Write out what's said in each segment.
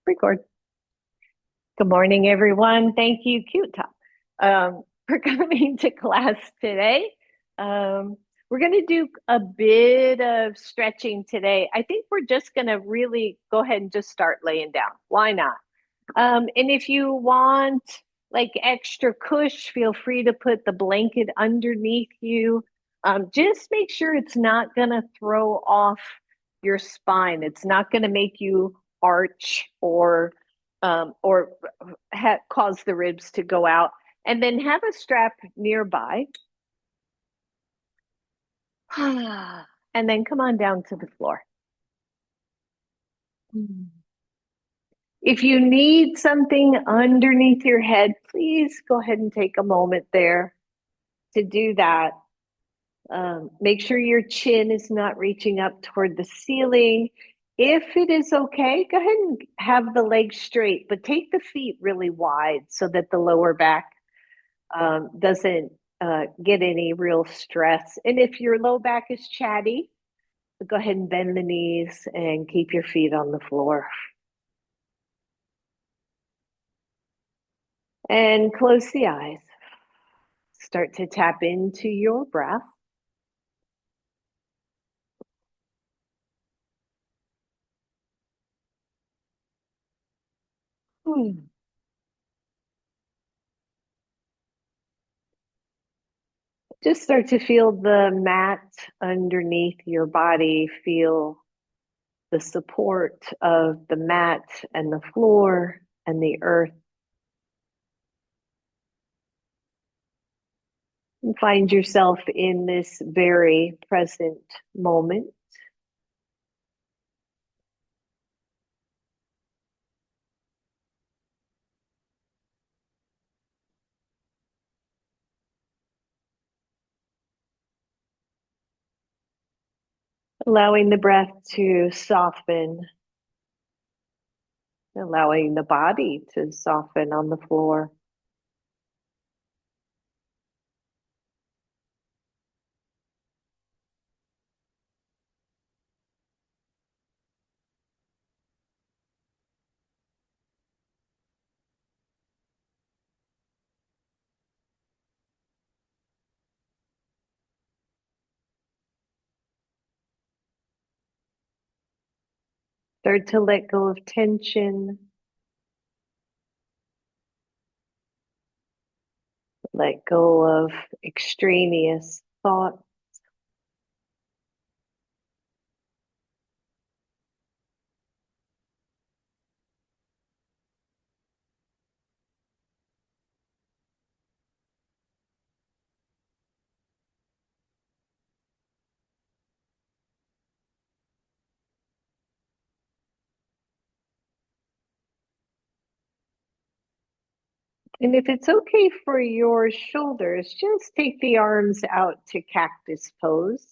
Record. Good morning, everyone. Thank you, Cute Top, for coming to class today. We're going to do a bit of stretching today. I think we're just going to really go ahead and just start laying down. Why not? And if you want like extra cush, feel free to put the blanket underneath you. Just make sure it's not going to throw off your spine. It's not going to make you arch or cause the ribs to go out. And then have a strap nearby. And then come on down to the floor. If you need something underneath your head, please go ahead and take a moment there to do that. Make sure your chin is not reaching up toward the ceiling. If it is okay, go ahead and have the legs straight, but take the feet really wide so that the lower back doesn't get any real stress. And if your low back is chatty, go ahead and bend the knees and keep your feet on the floor. And close the eyes. Start to tap into your breath. Just start to feel the mat underneath your body. Feel the support of the mat and the floor and the earth. And find yourself in this very present moment. Allowing the breath to soften, allowing the body to soften on the floor. Start to let go of tension. Let go of extraneous thought. And if it's okay for your shoulders, just take the arms out to cactus pose.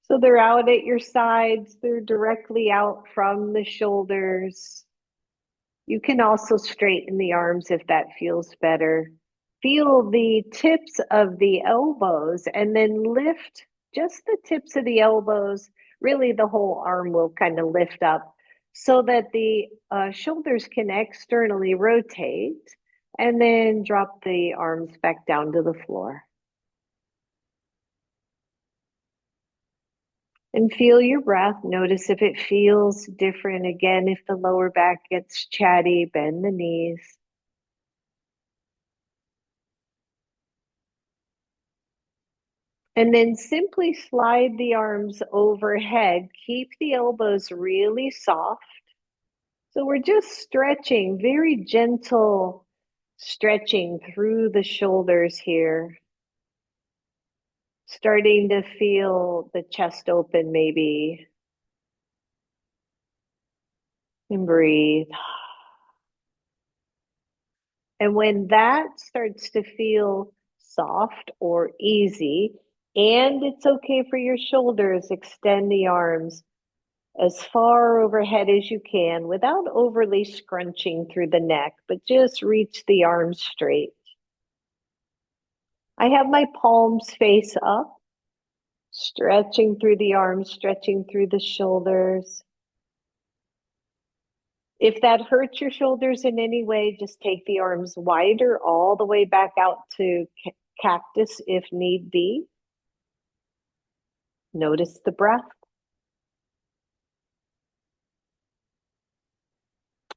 So they're out at your sides, they're directly out from the shoulders. You can also straighten the arms if that feels better. Feel the tips of the elbows and then lift just the tips of the elbows. Really, the whole arm will kind of lift up so that the shoulders can externally rotate, and then drop the arms back down to the floor. And feel your breath. Notice if it feels different. Again, if the lower back gets chatty, bend the knees. And then simply slide the arms overhead. Keep the elbows really soft. So we're just stretching, very gentle stretching through the shoulders here. Starting to feel the chest open maybe. And breathe. And when that starts to feel soft or easy, and it's okay for your shoulders, extend the arms as far overhead as you can without overly scrunching through the neck, but just reach the arms straight. I have my palms face up, stretching through the arms, stretching through the shoulders. If that hurts your shoulders in any way, just take the arms wider all the way back out to cactus if need be. Notice the breath.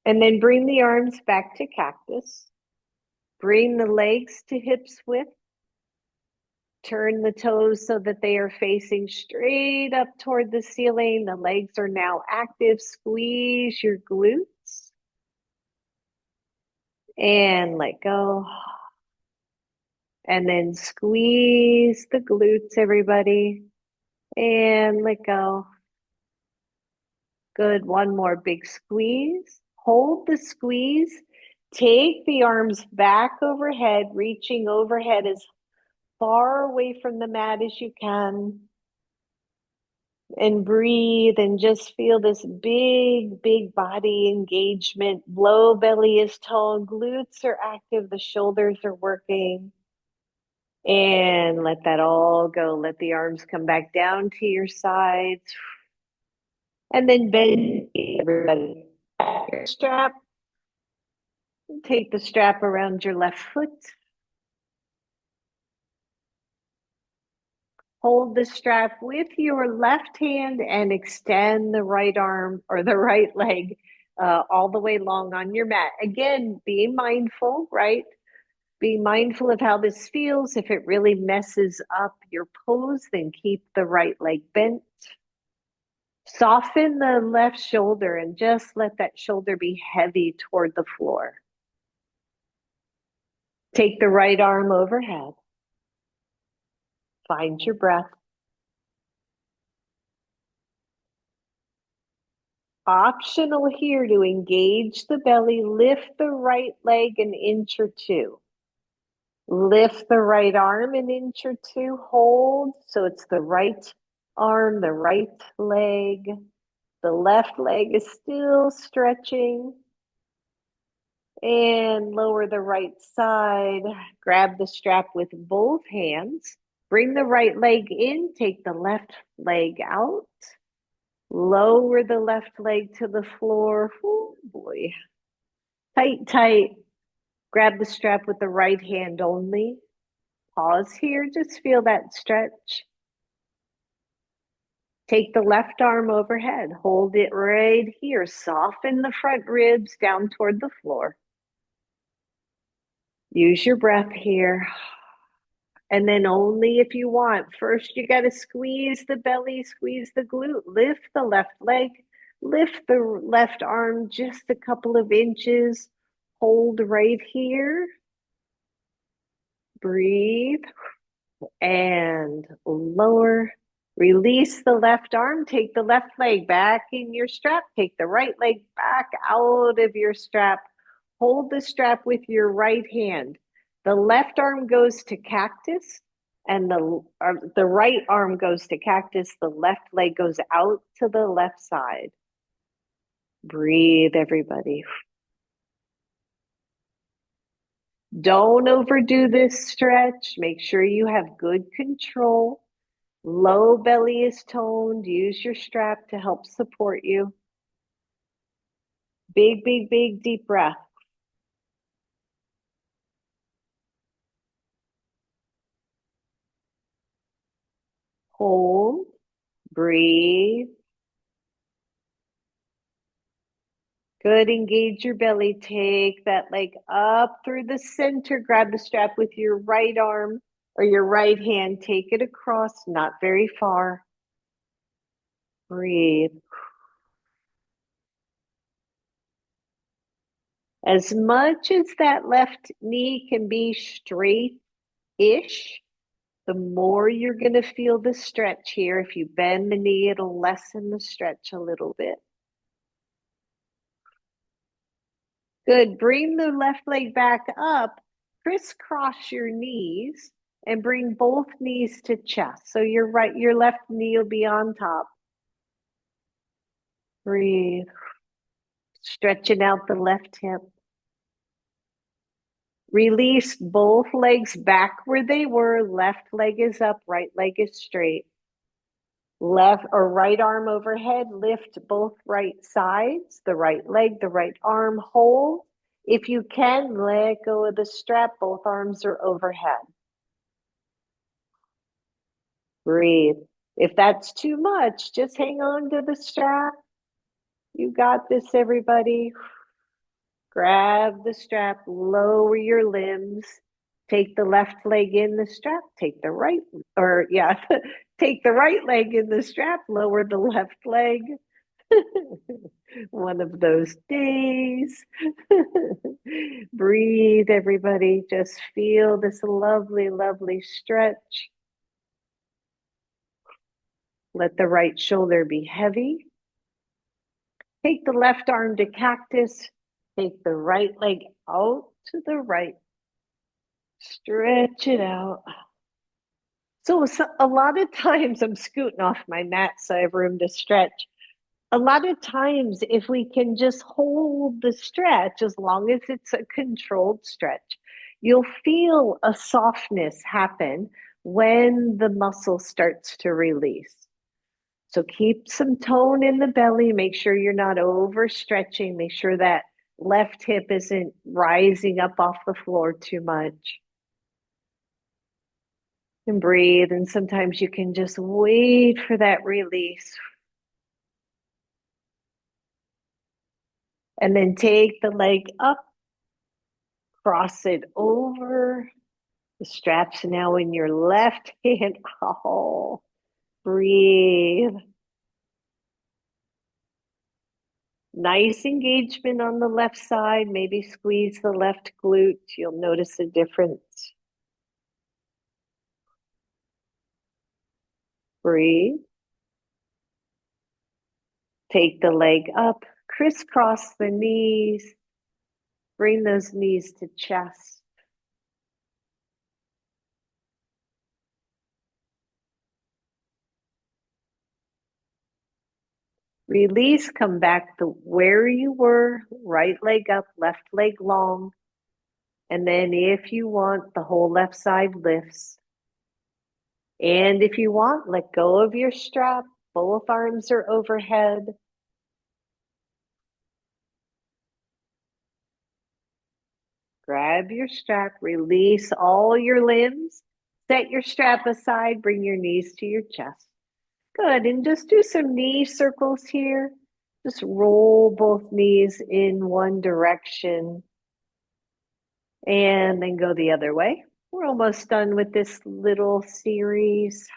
And then bring the arms back to cactus. Bring the legs to hips width. Turn the toes so that they are facing straight up toward the ceiling. The legs are now active. Squeeze your glutes. And let go. And then squeeze the glutes, everybody. And let go. Good. One more big squeeze. Hold the squeeze. Take the arms back overhead, reaching overhead as far away from the mat as you can. And breathe and just feel this big, big body engagement. Low belly is toned, glutes are active, the shoulders are working. And let that all go. Let the arms come back down to your sides. And then bend, everybody. Strap. Take the strap around your left foot. Hold the strap with your left hand and extend the right arm or the right leg all the way long on your mat. Again, be mindful, right? Be mindful of how this feels. If it really messes up your pose, then keep the right leg bent. Soften the left shoulder and just let that shoulder be heavy toward the floor. Take the right arm overhead. Find your breath. Optional here to engage the belly, lift the right leg an inch or two. Lift the right arm an inch or two, hold. So it's the right arm, the right leg. The left leg is still stretching. And lower the right side. Grab the strap with both hands. Bring the right leg in, take the left leg out. Lower the left leg to the floor. Oh boy. Tight, tight. Grab the strap with the right hand only. Pause here. Just feel that stretch. Take the left arm overhead. Hold it right here. Soften the front ribs down toward the floor. Use your breath here. And then only if you want. First, you got to squeeze the belly, squeeze the glute. Lift the left leg. Lift the left arm just a couple of inches. Hold right here. Breathe. And lower. Release the left arm. Take the left leg back in your strap. Take the right leg back out of your strap. Hold the strap with your right hand. The left arm goes to cactus and the right arm goes to cactus. The left leg goes out to the left side. Breathe, everybody. Don't overdo this stretch. Make sure you have good control. Low belly is toned. Use your strap to help support you. Big, big, big deep breath. Hold, breathe. Good, engage your belly. Take that leg up through the center. Grab the strap with your right arm or your right hand. Take it across, not very far. Breathe. As much as that left knee can be straight-ish, the more you're going to feel the stretch here. If you bend the knee, it'll lessen the stretch a little bit. Good. Bring the left leg back up. Crisscross your knees and bring both knees to chest. So your left knee will be on top. Breathe. Stretching out the left hip. Release both legs back where they were. Left leg is up, right leg is straight. Left or right arm overhead, lift both right sides, the right leg, the right arm, hold. If you can, let go of the strap, both arms are overhead. Breathe. If that's too much, just hang on to the strap. You got this, everybody. Grab the strap, lower your limbs. Take the left leg in the strap, take the right, or yeah, take the right leg in the strap, lower the left leg. One of those days. Breathe, everybody. Just feel this lovely, lovely stretch. Let the right shoulder be heavy. Take the left arm to cactus. Take the right leg out to the right. Stretch it out. So a lot of times I'm scooting off my mat so I have room to stretch. A lot of times, if we can just hold the stretch, as long as it's a controlled stretch, you'll feel a softness happen when the muscle starts to release. So keep some tone in the belly. Make sure you're not overstretching. Make sure that left hip isn't rising up off the floor too much. And breathe. And sometimes you can just wait for that release. And then take the leg up, cross it over. The strap's now in your left hand. Oh, breathe. Nice engagement on the left side. Maybe squeeze the left glute. You'll notice a difference. Breathe. Take the leg up, crisscross the knees. Bring those knees to chest. Release, come back to where you were, right leg up, left leg long. And then if you want, the whole left side lifts. And if you want, let go of your strap. Both arms are overhead. Grab your strap, release all your limbs. Set your strap aside, bring your knees to your chest. Good, and just do some knee circles here. Just roll both knees in one direction and then go the other way. We're almost done with this little series.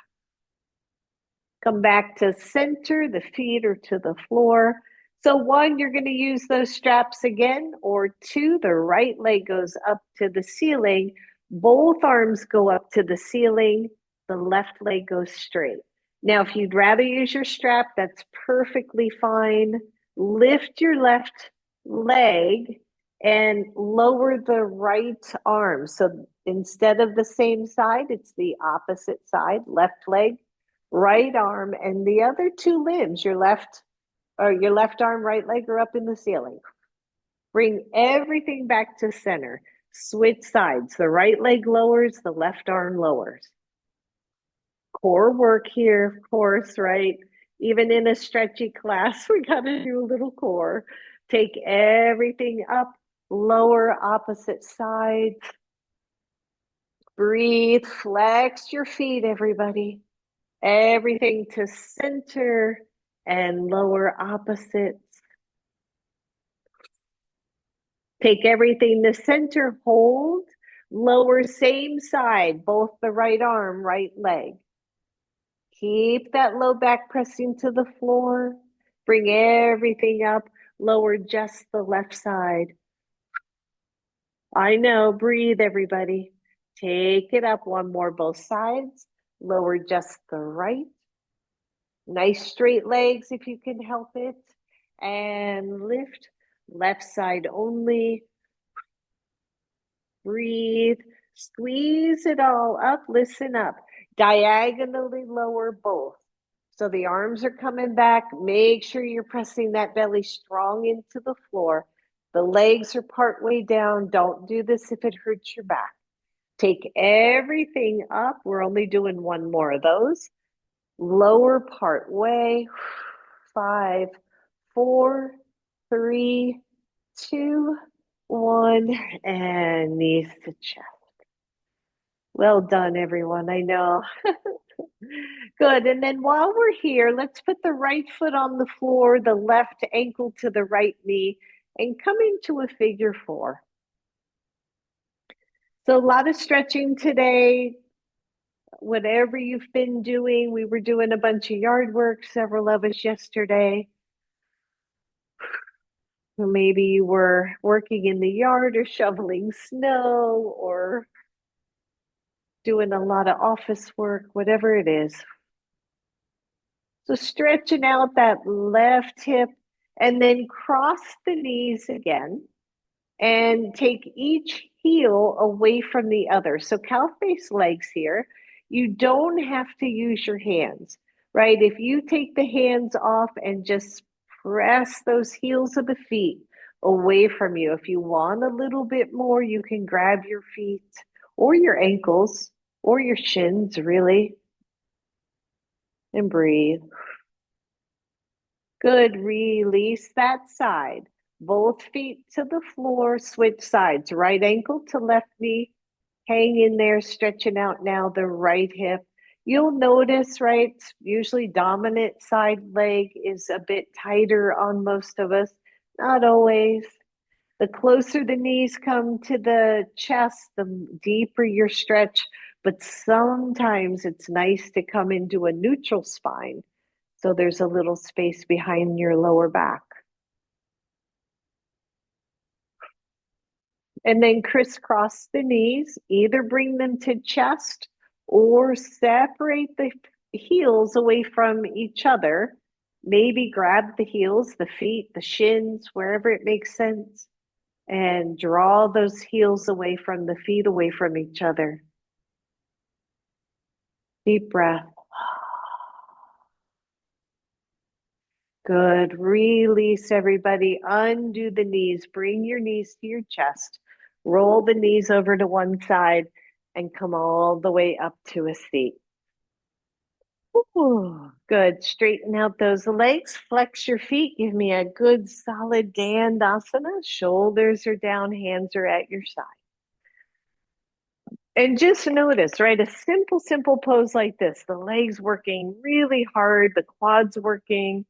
Come back to center, the feet are to the floor. So one, you're going to use those straps again, or two, the right leg goes up to the ceiling. Both arms go up to the ceiling. The left leg goes straight. Now, if you'd rather use your strap, that's perfectly fine. Lift your left leg and lower the right arm. So instead of the same side, it's the opposite side, left leg, right arm, and the other two limbs, your left arm, right leg, are up in the ceiling. Bring everything back to center. Switch sides. The right leg lowers, the left arm lowers. Core work here, of course, right? Even in a stretchy class, we got to do a little core. Take everything up, lower opposite sides. Breathe, flex your feet, everybody. Everything to center and lower opposites. Take everything to center, hold, lower same side, both the right arm, right leg. Keep that low back pressing to the floor. Bring everything up, lower just the left side. I know, breathe, everybody. Take it up one more, both sides. Lower just the right. Nice straight legs if you can help it. And lift, left side only. Breathe, squeeze it all up, listen up. Diagonally lower both. So the arms are coming back. Make sure you're pressing that belly strong into the floor. The legs are part way down. Don't do this if it hurts your back. Take everything up. We're only doing one more of those. Lower part way. 5, 4, 3, 2, 1, and knees to chest. Well done, everyone. I know. Good. And then while we're here, let's put the right foot on the floor, the left ankle to the right knee, and come into a figure four. So a lot of stretching today. Whatever you've been doing, we were doing a bunch of yard work, several of us yesterday. Maybe you were working in the yard or shoveling snow or doing a lot of office work, whatever it is. So stretching out that left hip and then cross the knees again and take each heel away from the other. So cow face legs here, you don't have to use your hands, right? If you take the hands off and just press those heels of the feet away from you, if you want a little bit more, you can grab your feet or your ankles or your shins, really, and breathe. Good. Release that side. Both feet to the floor, switch sides. Right ankle to left knee. Hang in there, stretching out now the right hip. You'll notice, right? Usually dominant side leg is a bit tighter on most of us. Not always. The closer the knees come to the chest, the deeper your stretch. But sometimes it's nice to come into a neutral spine. So there's a little space behind your lower back. And then crisscross the knees, either bring them to chest or separate the heels away from each other. Maybe grab the heels, the feet, the shins, wherever it makes sense, and draw those heels away from the feet, away from each other. Deep breath. Good. Release, everybody. Undo the knees. Bring your knees to your chest. Roll the knees over to one side and come all the way up to a seat. Ooh, good. Straighten out those legs. Flex your feet. Give me a good solid Dandasana. Shoulders are down. Hands are at your side. And just notice, right? A simple, simple pose like this. The legs working really hard. The quads working.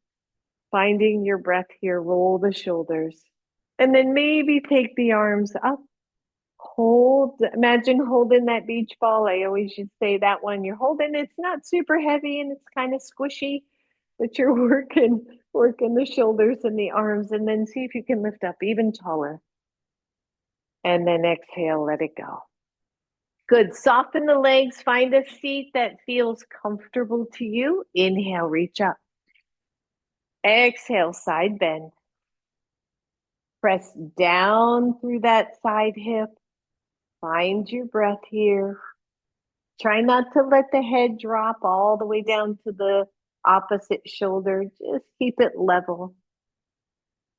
Finding your breath here, roll the shoulders. And then maybe take the arms up. Hold, imagine holding that beach ball. I always should say that one. You're holding, it's not super heavy and it's kind of squishy, but you're working the shoulders and the arms, and then see if you can lift up even taller. And then exhale, let it go. Good. Soften the legs. Find a seat that feels comfortable to you. Inhale, reach up. Exhale, side bend. Press down through that side hip. Find your breath here. Try not to let the head drop all the way down to the opposite shoulder. Just keep it level.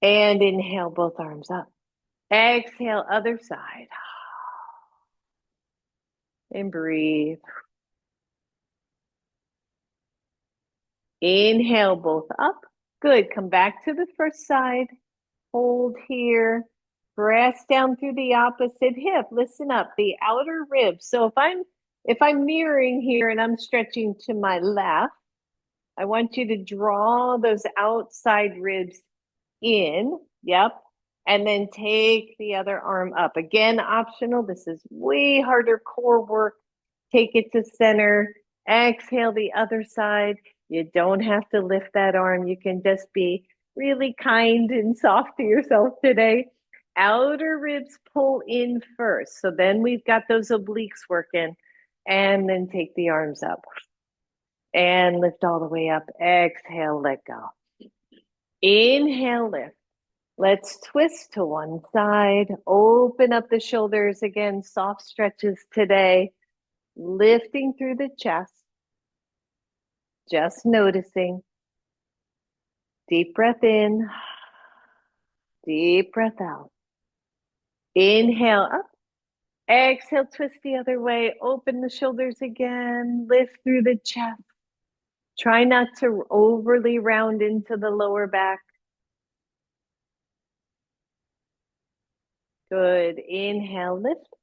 And inhale, both arms up. Exhale, other side. And breathe. Inhale, both up. Good. Come back to the first side. Hold here. Press down through the opposite hip. Listen up, the outer ribs. So if I'm mirroring here and I'm stretching to my left, I want you to draw those outside ribs in. Yep. And then take the other arm up. Again, optional. This is way harder core work. Take it to center. Exhale the other side. You don't have to lift that arm. You can just be really kind and soft to yourself today. Outer ribs pull in first. So then we've got those obliques working. And then take the arms up. And lift all the way up. Exhale, let go. Inhale, lift. Let's twist to one side. Open up the shoulders again. Soft stretches today. Lifting through the chest. Just noticing. Deep breath in. Deep breath out. Inhale up. Exhale, twist the other way. Open the shoulders again. Lift through the chest. Try not to overly round into the lower back. Good. Inhale, lift.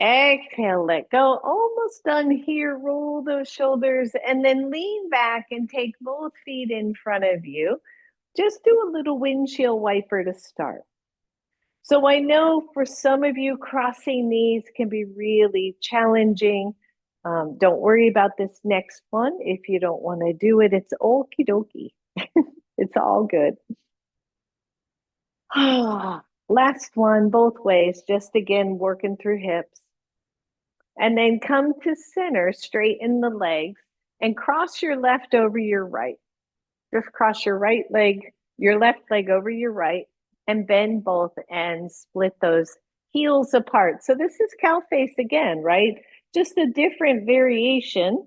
Exhale, let go. Almost done here. Roll those shoulders and then lean back and take both feet in front of you. Just do a little windshield wiper to start. So I know for some of you, crossing knees can be really challenging. Don't worry about this next one. If you don't want to do it, it's okie dokie. It's all good. Last one, both ways, just again, working through hips. And then come to center, straighten the legs, and cross your left over your right. Just cross your right leg, your left leg over your right, and bend both ends, split those heels apart. So this is cow face again, right? Just a different variation.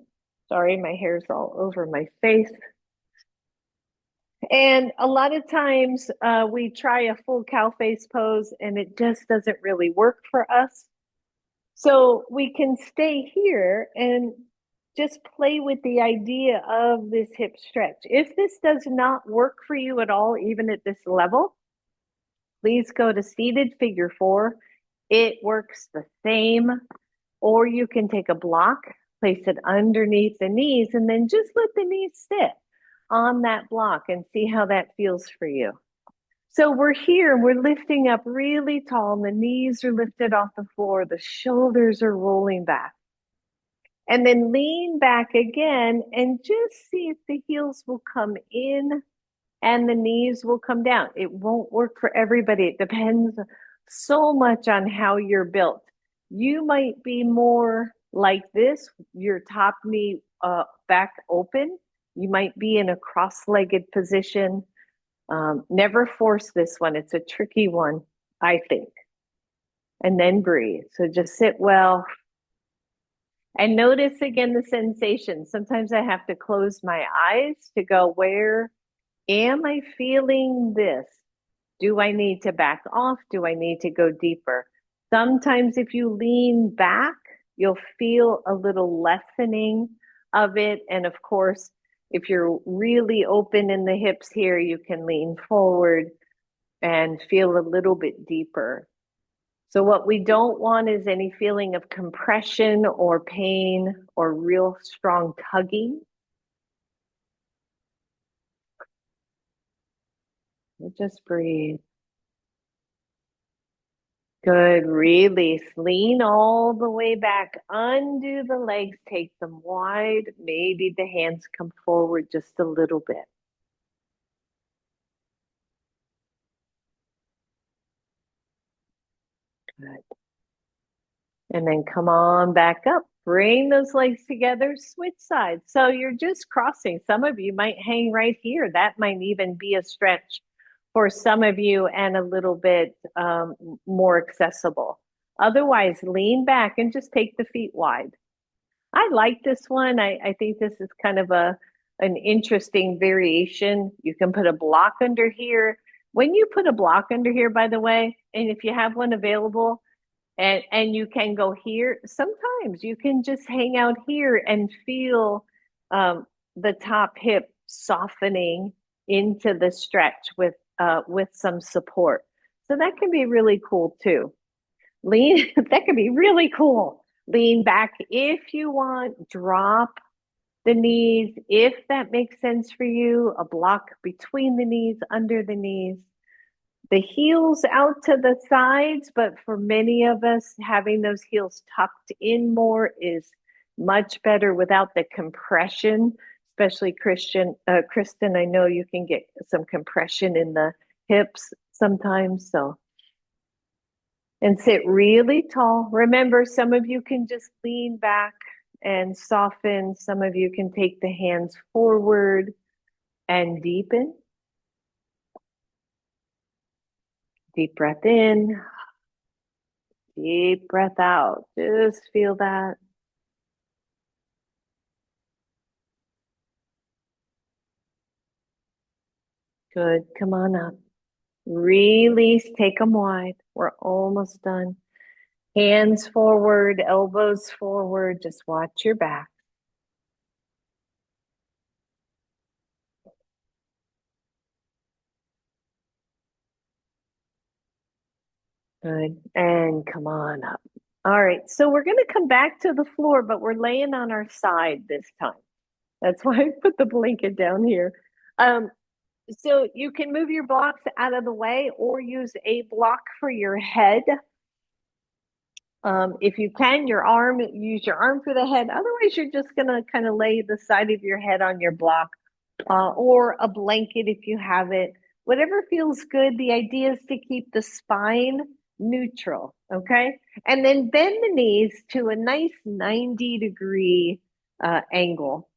Sorry, my hair's all over my face. And a lot of times we try a full cow face pose and it just doesn't really work for us. So we can stay here and just play with the idea of this hip stretch. If this does not work for you at all, even at this level, please go to seated figure 4. It works the same. Or you can take a block, place it underneath the knees, and then just let the knees sit on that block and see how that feels for you. So we're here, we're lifting up really tall, and the knees are lifted off the floor, the shoulders are rolling back. And then lean back again and just see if the heels will come in and the knees will come down. It won't work for everybody. It depends so much on how you're built. You might be more like this, your top knee back open. You might be in a cross-legged position. Never force this one. It's a tricky one, I think. And then breathe. So just sit well. And notice again the sensation. Sometimes I have to close my eyes to go, where am I feeling this? Do I need to back off? Do I need to go deeper? Sometimes if you lean back, you'll feel a little lessening of it. And of course, if you're really open in the hips here, you can lean forward and feel a little bit deeper. So what we don't want is any feeling of compression or pain or real strong tugging. Just breathe. Good. Release. Lean all the way back. Undo the legs. Take them wide. Maybe the hands come forward just a little bit. Good. And then come on back up. Bring those legs together. Switch sides. So you're just crossing. Some of you might hang right here. That might even be a stretch for some of you and a little bit more accessible. Otherwise, lean back and just take the feet wide. I like this one. I think this is kind of an interesting variation. You can put a block under here. When you put a block under here, by the way, and if you have one available and you can go here, sometimes you can just hang out here and feel the top hip softening into the stretch with some support. So that can be really cool too. Lean, that can be really cool. Lean back if you want, drop the knees if that makes sense for you, a block between the knees, under the knees. The heels out to the sides, but for many of us, having those heels tucked in more is much better without the compression, especially Kristen, I know you can get some compression in the hips sometimes, so. And sit really tall. Remember, some of you can just lean back and soften. Some of you can take the hands forward and deepen. Deep breath in. Deep breath out. Just feel that. Good. Come on up. Release. Take them wide. We're almost done. Hands forward, elbows forward. Just watch your back. Good. And come on up. All right. So we're going to come back to the floor, but we're laying on our side this time. That's why I put the blanket down here. Um, so you can move your blocks out of the way or use a block for your head. If you can, use your arm for the head. Otherwise, you're just going to kind of lay the side of your head on your block or a blanket if you have it. Whatever feels good. The idea is to keep the spine neutral, okay? And then bend the knees to a nice 90-degree angle.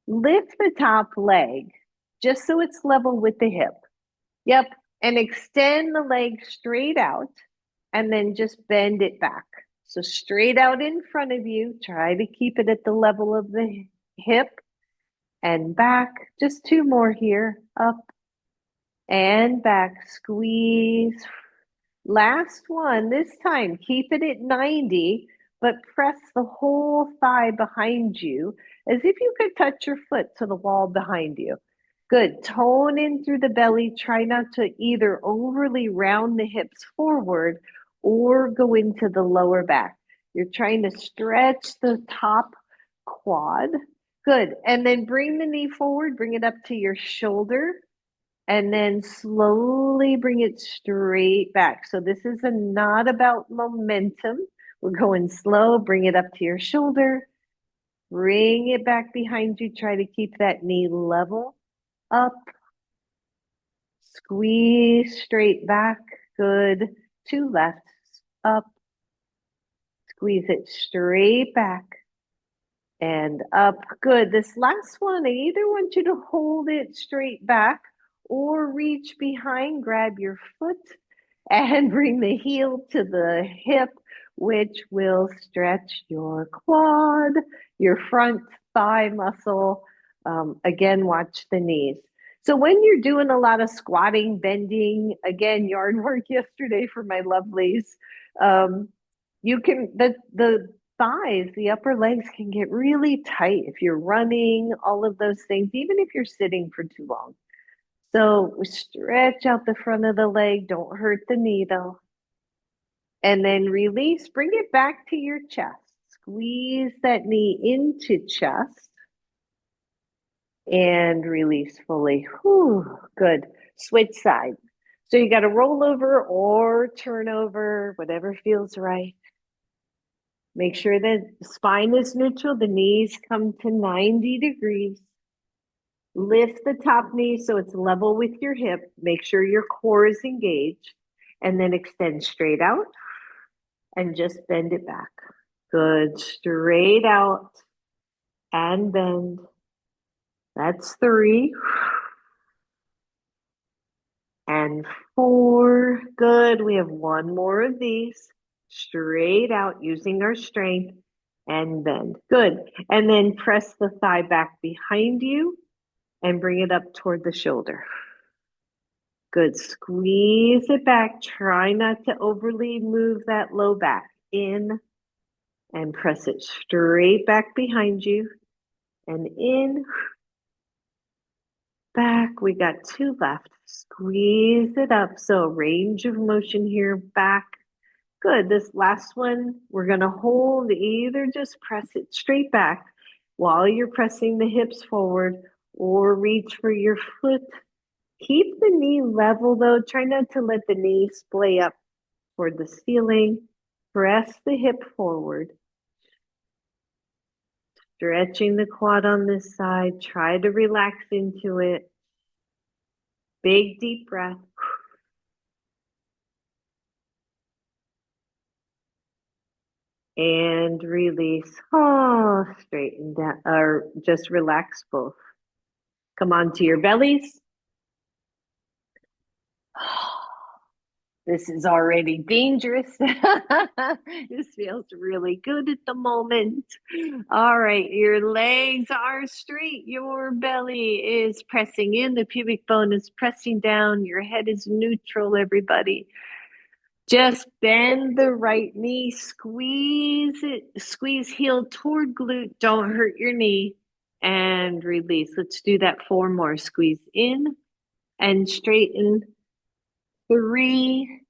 Lift the top leg just so it's level with the hip. Yep. And extend the leg straight out and then just bend it back. So straight out in front of you. Try to keep it at the level of the hip and back. Just two more here. Up and back. Squeeze. Last one. This time, keep it at 90, but press the whole thigh behind you as if you could touch your foot to the wall behind you. Good. Tone in through the belly. Try not to either overly round the hips forward or go into the lower back. You're trying to stretch the top quad. Good. And then bring the knee forward, bring it up to your shoulder, and then slowly bring it straight back. So this is not about momentum. We're going slow. Bring it up to your shoulder. Bring it back behind you. Try to keep that knee level. Up. Squeeze straight back. Good. Two left. Up. Squeeze it straight back and up. Good. This last one, I either want you to hold it straight back or reach behind, grab your foot and bring the heel to the hip, which will stretch your quad, your front thigh muscle. Again, watch the knees. So when you're doing a lot of squatting, bending, again, yard work yesterday for my lovelies, you can the thighs, the upper legs can get really tight if you're running, all of those things, even if you're sitting for too long. So stretch out the front of the leg. Don't hurt the knee though. And then release, bring it back to your chest. Squeeze that knee into chest and release fully. Whew, good. Switch side. So you got to roll over or turn over, whatever feels right. Make sure that the spine is neutral. The knees come to 90 degrees. Lift the top knee so it's level with your hip. Make sure your core is engaged. And then extend straight out and just bend it back. Good. Straight out and bend. That's 3. And 4. Good. We have one more of these. Straight out using our strength and bend. Good. And then press the thigh back behind you and bring it up toward the shoulder. Good. Squeeze it back. Try not to overly move that low back in and press it straight back behind you and in, back. We got 2 left. Squeeze it up. So range of motion here, back. Good. This last one, we're going to hold, either just press it straight back while you're pressing the hips forward or reach for your foot. Keep the knee level though. Try not to let the knee splay up toward the ceiling. Press the hip forward. Stretching the quad on this side. Try to relax into it. Big deep breath. And release. Oh, straighten down or just relax both. Come on to your bellies. This is already dangerous. This feels really good at the moment. All right, your legs are straight. Your belly is pressing in. The pubic bone is pressing down. Your head is neutral, everybody. Just bend the right knee. Squeeze it. Squeeze heel toward glute. Don't hurt your knee. And release. Let's do that 4 more. Squeeze in and straighten. 3,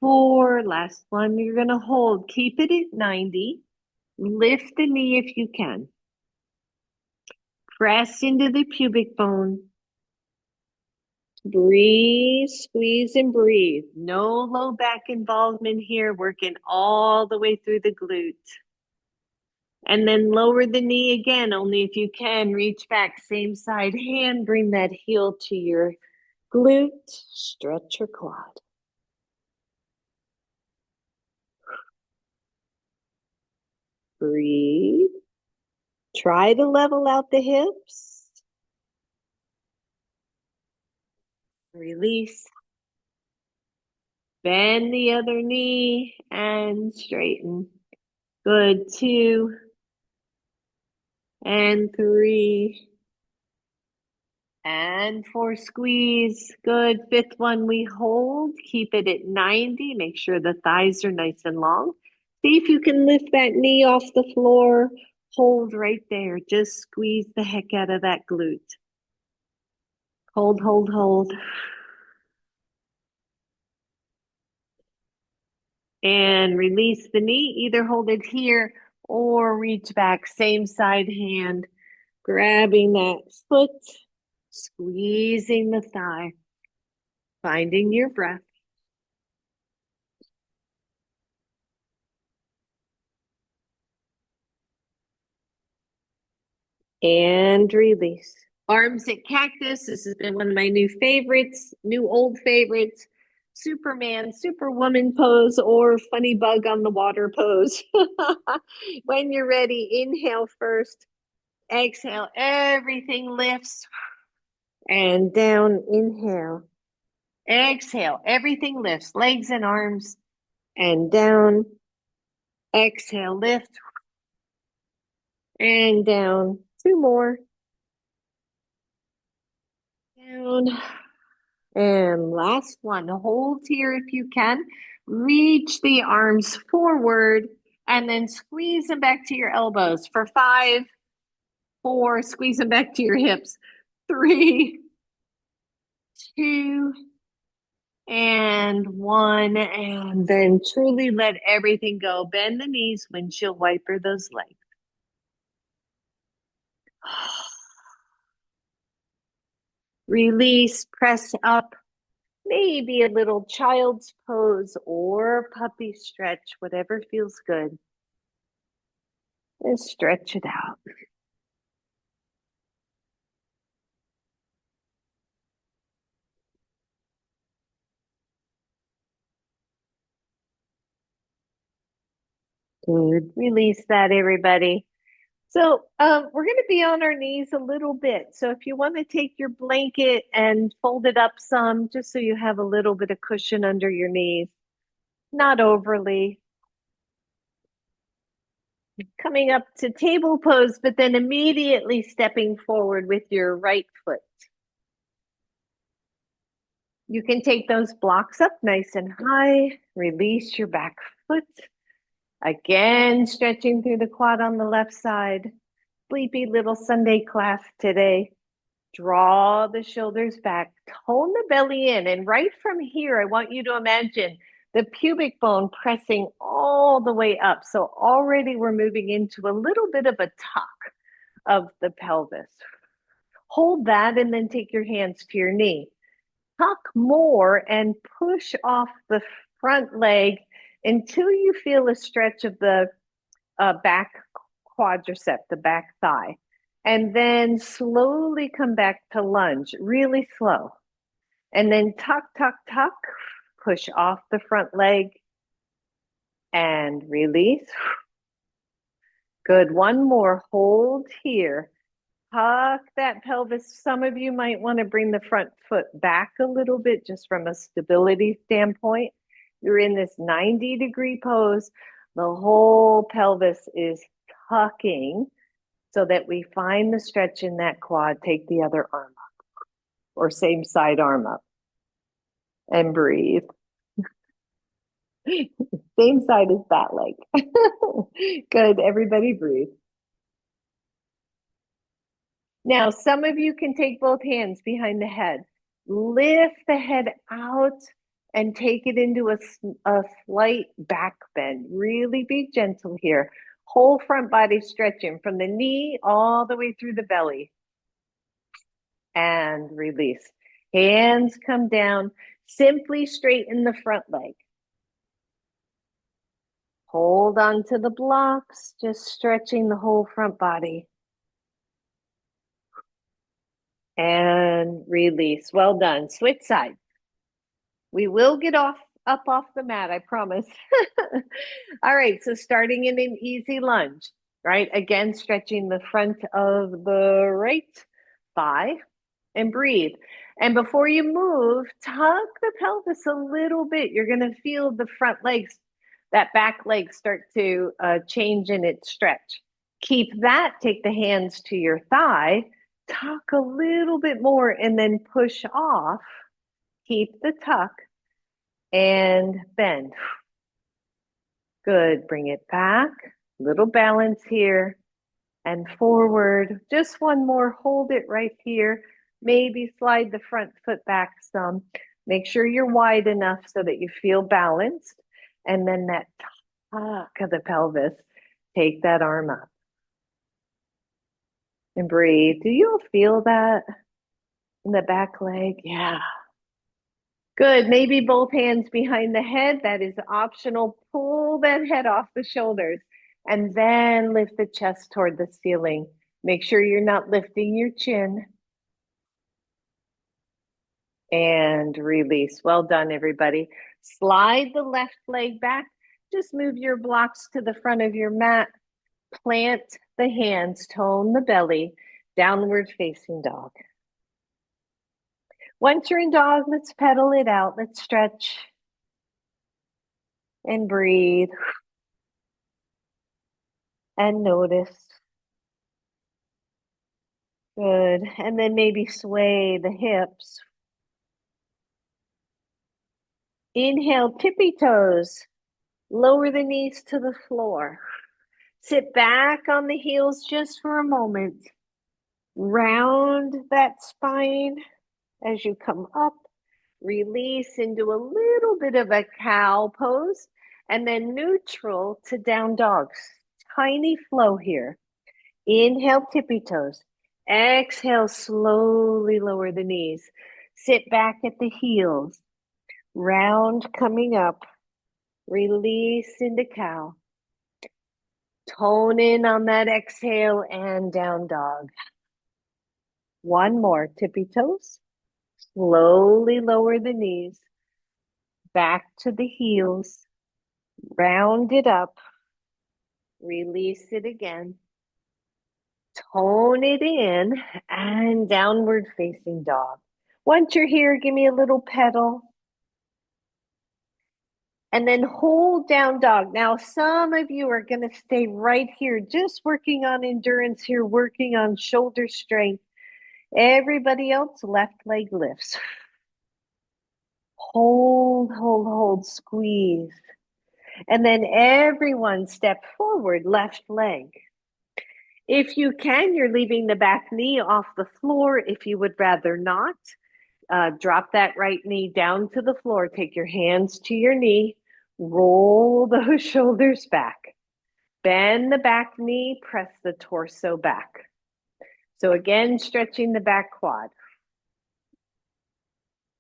4, last one. You're going to hold. Keep it at 90. Lift the knee if you can. Press into the pubic bone. Breathe, squeeze, and breathe. No low back involvement here. Working all the way through the glute. And then lower the knee again, only if you can. Reach back, same side hand. Bring that heel to your glute. Stretch your quad. Breathe. Try to level out the hips. Release. Bend the other knee and straighten. Good. 2 and 3 and 4. Squeeze. Good. 5th one we hold. Keep it at 90. Make sure the thighs are nice and long. See if you can lift that knee off the floor. Hold right there. Just squeeze the heck out of that glute. Hold, hold, hold. And release the knee. Either hold it here or reach back, same side hand, grabbing that foot, squeezing the thigh, finding your breath. And release. Arms at cactus. This has been one of my new favorites, new old favorites. Superman, Superwoman pose, or funny bug on the water pose. When you're ready, inhale first. Exhale, everything lifts. And down, inhale. Exhale, everything lifts, legs and arms. And down. Exhale, lift. And down. 2 more. Down. And last one. Hold here if you can. Reach the arms forward and then squeeze them back to your elbows for 5, 4. Squeeze them back to your hips. 3, 2, and 1. And then truly let everything go. Bend the knees, windshield wiper those legs. Release, press up, maybe a little child's pose or puppy stretch, whatever feels good. And stretch it out. Good. Release that, everybody. So we're going to be on our knees a little bit. So if you want to take your blanket and fold it up some, just so you have a little bit of cushion under your knees, not overly. Coming up to table pose, but then immediately stepping forward with your right foot. You can take those blocks up nice and high. Release your back foot. Again, stretching through the quad on the left side. Sleepy little Sunday class today. Draw the shoulders back, tone the belly in. And right from here, I want you to imagine the pubic bone pressing all the way up. So already we're moving into a little bit of a tuck of the pelvis. Hold that and then take your hands to your knee. Tuck more and push off the front leg until you feel a stretch of the back quadricep, the back thigh. And then slowly come back to lunge, really slow. And then tuck, tuck, tuck, push off the front leg and release. Good. One more. Hold here. Tuck that pelvis. Some of you might want to bring the front foot back a little bit just from a stability standpoint. You're in this 90-degree pose. The whole pelvis is tucking so that we find the stretch in that quad. Take the other arm up or same side arm up and breathe. Same side as that leg. Good. Everybody breathe. Now, some of you can take both hands behind the head. Lift the head out and take it into a slight back bend. Really be gentle here. Whole front body stretching from the knee all the way through the belly. And release. Hands come down. Simply straighten the front leg. Hold on to the blocks, just stretching the whole front body. And release. Well done. Switch sides. We will get up off the mat, I promise. All right, so starting in an easy lunge, right? Again, stretching the front of the right thigh and breathe. And before you move, tug the pelvis a little bit. You're going to feel the front legs, that back leg start to change in its stretch. Keep that, take the hands to your thigh, tuck a little bit more, and then push off. Keep the tuck and bend. Good. Bring it back. Little balance here and forward. Just one more. Hold it right here. Maybe slide the front foot back some. Make sure you're wide enough so that you feel balanced. And then that tuck of the pelvis. Take that arm up. And breathe. Do you feel that in the back leg? Yeah. Good. Maybe both hands behind the head. That is optional. Pull that head off the shoulders and then lift the chest toward the ceiling. Make sure you're not lifting your chin. And release. Well done, everybody. Slide the left leg back. Just move your blocks to the front of your mat. Plant the hands, tone the belly, downward facing dog. Once you're in dog, let's pedal it out. Let's stretch and breathe and notice. Good. And then maybe sway the hips. Inhale, tippy toes. Lower the knees to the floor. Sit back on the heels just for a moment. Round that spine as you come up. Release into a little bit of a cow pose. And then neutral to down dog. Tiny flow here. Inhale, tippy toes. Exhale, slowly lower the knees. Sit back at the heels. Round coming up. Release into cow. Tone in on that exhale and down dog. One more, tippy toes. Slowly lower the knees. Back to the heels. Round it up. Release it again. Tone it in and downward facing dog. Once you're here, give me a little pedal. And then hold down dog. Now, some of you are going to stay right here, just working on endurance here, working on shoulder strength. Everybody else, left leg lifts. Hold, hold, hold, squeeze. And then everyone step forward, left leg. If you can, you're leaving the back knee off the floor. If you would rather not, drop that right knee down to the floor. Take your hands to your knee. Roll those shoulders back. Bend the back knee, press the torso back. So again, stretching the back quad.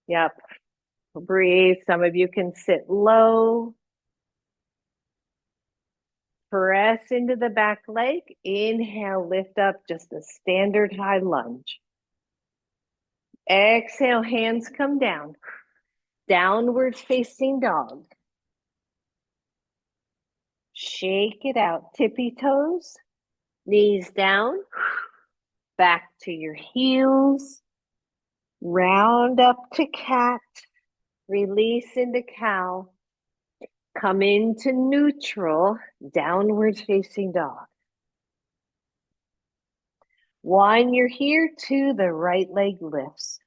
Yep. Breathe. Some of you can sit low. Press into the back leg. Inhale, lift up, just a standard high lunge. Exhale, hands come down. Downward facing dog. Shake it out. Tippy toes. Knees down. Back to your heels. Round up to cat. Release into cow. Come into neutral. Downward facing dog. One, you're here. Two, the right leg lifts.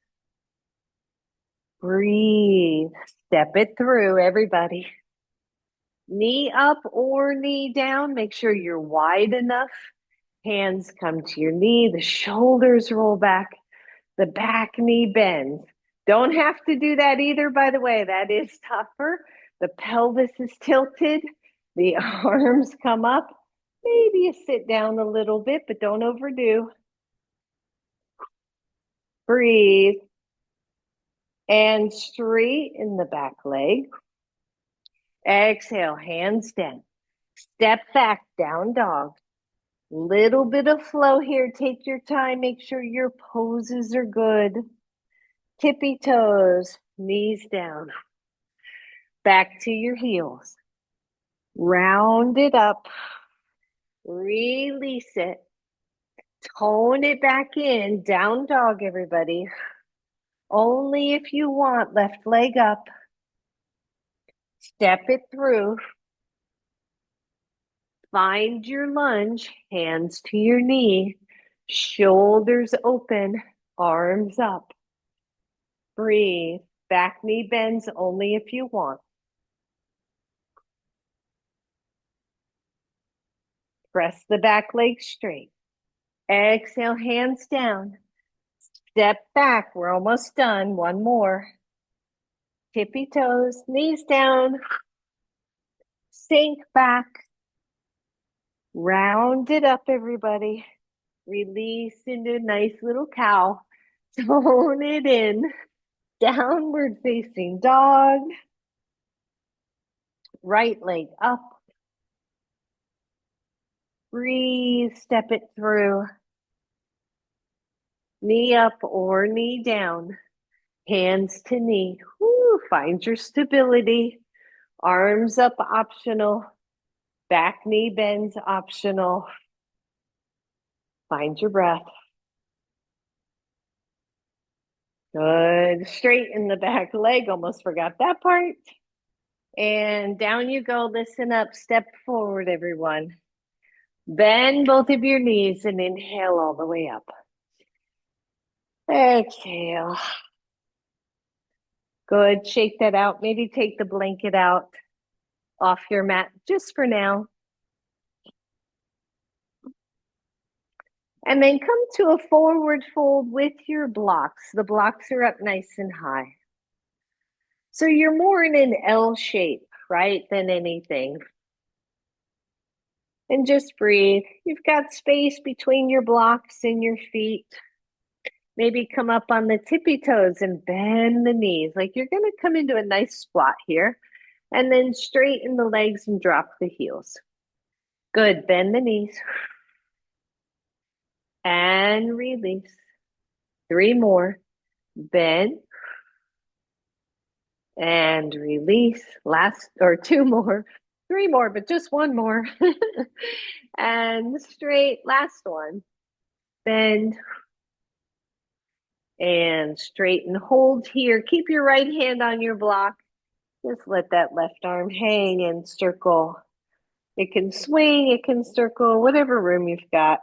Breathe. Step it through, everybody. Knee up or knee down. Make sure you're wide enough. Hands come to your knee. The shoulders roll back. The back knee bends. Don't have to do that either, by the way. That is tougher. The pelvis is tilted, the arms come up. Maybe you sit down a little bit, but don't overdo. Breathe. And straighten the back leg. Exhale, hands down. Step back, down dog. Little bit of flow here. Take your time. Make sure your poses are good. Tippy toes, knees down. Back to your heels. Round it up. Release it. Tone it back in. Down dog, everybody. Only if you want. Left leg up. Step it through. Find your lunge. Hands to your knee. Shoulders open. Arms up. Breathe. Back knee bends only if you want. Press the back leg straight. Exhale, hands down. Step back. We're almost done. One more. Tippy toes, knees down. Sink back. Round it up, everybody. Release into a nice little cow. Tone it in. Downward facing dog. Right leg up. Breathe, step it through. Knee up or knee down. Hands to knee. Woo, find your stability. Arms up, optional. Back knee bends, optional. Find your breath. Good. Straighten the back leg. Almost forgot that part. And down you go. Listen up. Step forward, everyone. Bend both of your knees and inhale all the way up. Exhale. Good. Shake that out. Maybe take the blanket out off your mat just for now. And then come to a forward fold with your blocks. The blocks are up nice and high. So you're more in an L shape, right, than anything. And just breathe. You've got space between your blocks and your feet. Maybe come up on the tippy toes and bend the knees. Like you're going to come into a nice squat here. And then straighten the legs and drop the heels. Good. Bend the knees. And release. 3 more. Bend. And release. Last, or 2 more. 3 more, but just 1 more. And straight. Last one. Bend. And straighten. Hold here. Keep your right hand on your block. Just let that left arm hang and circle. It can swing, it can circle, whatever room you've got.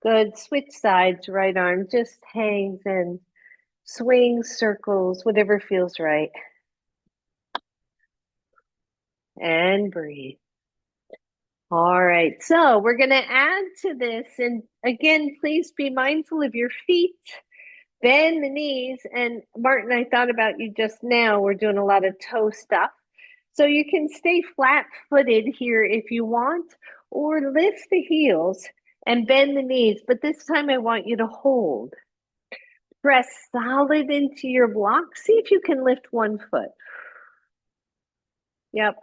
Good. Switch sides. Right arm just hangs and swings, circles, whatever feels right. And breathe. All right. So we're going to add to this. And again, please be mindful of your feet. Bend the knees. And Martin, I thought about you just now. We're doing a lot of toe stuff. So you can stay flat-footed here if you want, or lift the heels and bend the knees. But this time I want you to hold. Press solid into your block. See if you can lift 1 foot. Yep.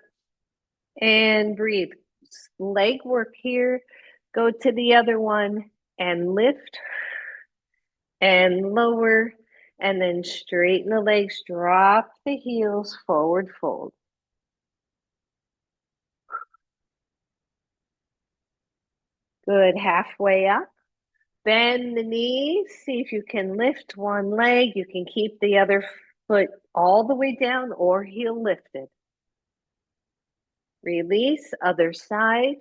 And breathe. Leg work here. Go to the other one and lift and lower. And then straighten the legs. Drop the heels. Forward fold. Good. Halfway up. Bend the knees. See if you can lift 1 leg. You can keep the other foot all the way down or heel lifted. Release, other side.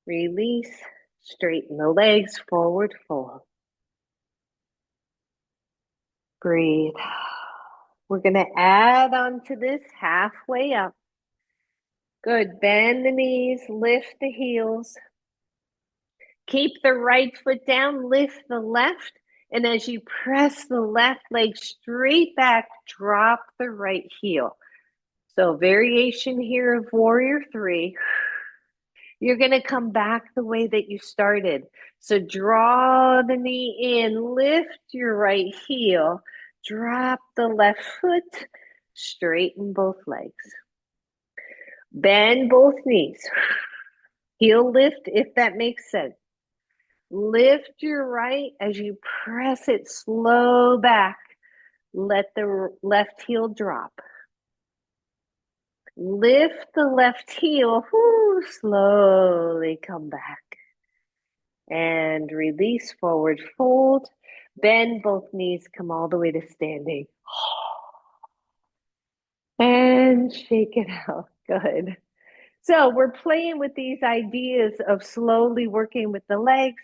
Release, straighten the legs, forward fold. Breathe. We're going to add on to this halfway up. Good. Bend the knees, lift the heels. Keep the right foot down, lift the left, and as you press the left leg straight back, drop the right heel. So variation here of warrior three. You're going to come back the way that you started. So draw the knee in, lift your right heel, drop the left foot, straighten both legs. Bend both knees. Heel lift if that makes sense. Lift your right as you press it slow back. Let the left heel drop. Lift the left heel, slowly come back. And release, forward fold. Bend both knees, come all the way to standing. And shake it out. Good. So we're playing with these ideas of slowly working with the legs,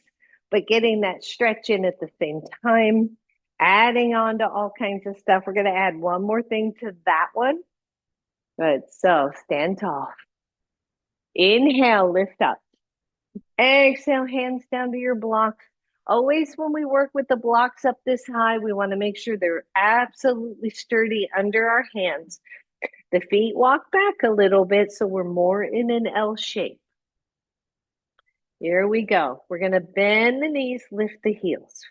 but getting that stretch in at the same time, adding on to all kinds of stuff. We're going to add one more thing to that one. Good. So stand tall. Inhale, lift up. Exhale, hands down to your blocks. Always when we work with the blocks up this high, we want to make sure they're absolutely sturdy under our hands. The feet walk back a little bit so we're more in an L shape. Here we go. We're going to bend the knees, lift the heels.